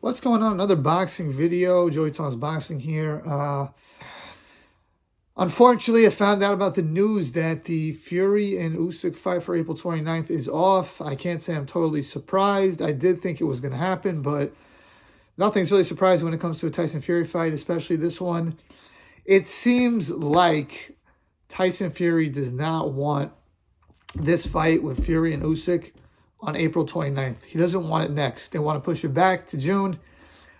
What's going on? Another boxing video. Joey Tom's Boxing here. Unfortunately, I found out about the news that the Fury and Usyk fight for April 29th is off. I can't say I'm totally surprised. I did think it was going to happen, but nothing's really surprising when it comes to a Tyson Fury fight, especially this one. It seems like Tyson Fury does not want this fight with Fury and Usyk on April 29th. He doesn't want it next. They want to push it back to June.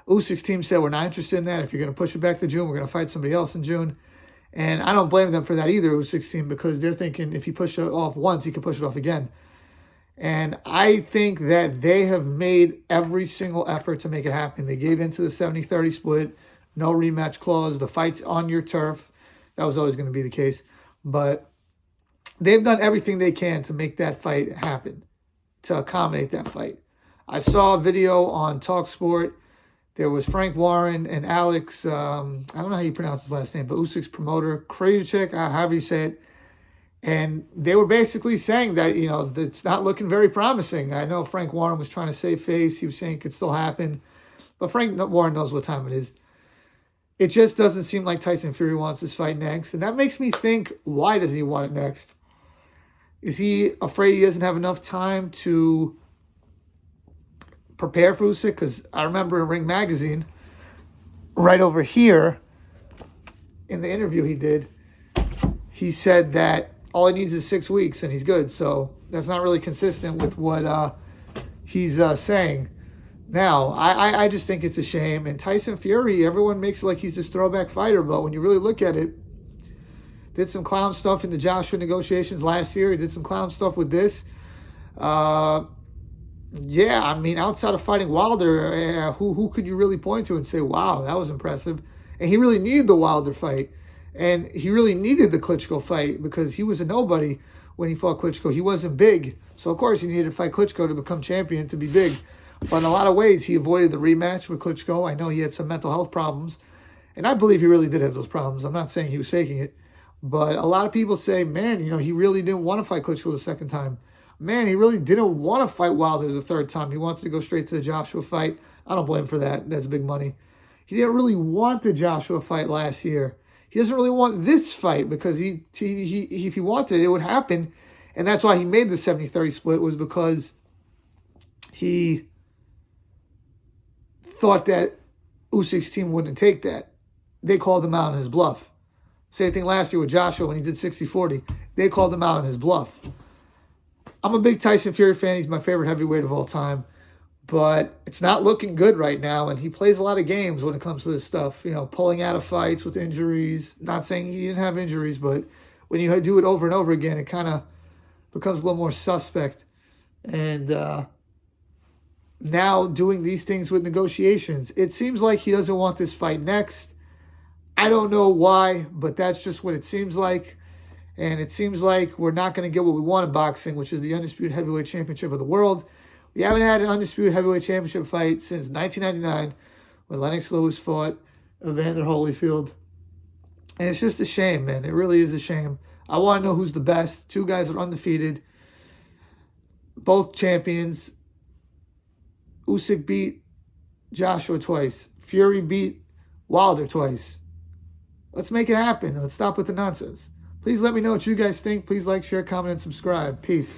Usyk's team said, we're not interested in that. If you're going to push it back to June, we're going to fight somebody else in June. And I don't blame them for that either, Usyk's team, because they're thinking if he pushed it off once, he can push it off again. And I think that they have made every single effort to make it happen. They gave into the 70-30 split, no rematch clause, the fight's on your turf. That was always going to be the case. But they've done everything they can to make that fight happen, to accommodate that fight. I saw a video on TalkSport. There was Frank Warren and Alex, I don't know how you pronounce his last name, but Usyk's promoter, Krajicek, however you say it. And they were basically saying that, it's not looking very promising. I know Frank Warren was trying to save face. He was saying it could still happen. But Frank Warren knows what time it is. It just doesn't seem like Tyson Fury wants this fight next. And that makes me think, why does he want it next? Is he afraid he doesn't have enough time to prepare for Usyk? Because I remember in Ring Magazine, right over here, in the interview he did, he said that all he needs is 6 weeks and he's good. So that's not really consistent with what he's saying. Now, I just think it's a shame. And Tyson Fury, everyone makes it like he's this throwback fighter, but when you really look at it, did some clown stuff in the Joshua negotiations last year. He did some clown stuff with this. Yeah, I mean, outside of fighting Wilder, who could you really point to and say, wow, that was impressive? And he really needed the Wilder fight. And he really needed the Klitschko fight because he was a nobody when he fought Klitschko. He wasn't big. So, of course, he needed to fight Klitschko to become champion, to be big. But in a lot of ways, he avoided the rematch with Klitschko. I know he had some mental health problems. And I believe he really did have those problems. I'm not saying he was faking it. But a lot of people say, man, he really didn't want to fight Klitschko the second time. Man, he really didn't want to fight Wilder the third time. He wanted to go straight to the Joshua fight. I don't blame him for that. That's big money. He didn't really want the Joshua fight last year. He doesn't really want this fight because if he wanted it, it would happen. And that's why he made the 70-30 split, was because he thought that Usyk's team wouldn't take that. They called him out on his bluff. Same thing last year with Joshua when he did 60-40. They called him out on his bluff. I'm a big Tyson Fury fan. He's my favorite heavyweight of all time. But it's not looking good right now, and he plays a lot of games when it comes to this stuff. Pulling out of fights with injuries. Not saying he didn't have injuries, but when you do it over and over again, it kind of becomes a little more suspect. And now doing these things with negotiations, it seems like he doesn't want this fight next. I don't know why, but that's just what it seems like. And it seems like we're not going to get what we want in boxing, which is the Undisputed Heavyweight Championship of the world. We haven't had an Undisputed Heavyweight Championship fight since 1999 when Lennox Lewis fought Evander Holyfield. And it's just a shame, man. It really is a shame. I want to know who's the best. Two guys are undefeated. Both champions. Usyk beat Joshua twice. Fury beat Wilder twice. Let's make it happen. Let's stop with the nonsense. Please let me know what you guys think. Please like, share, comment, and subscribe. Peace.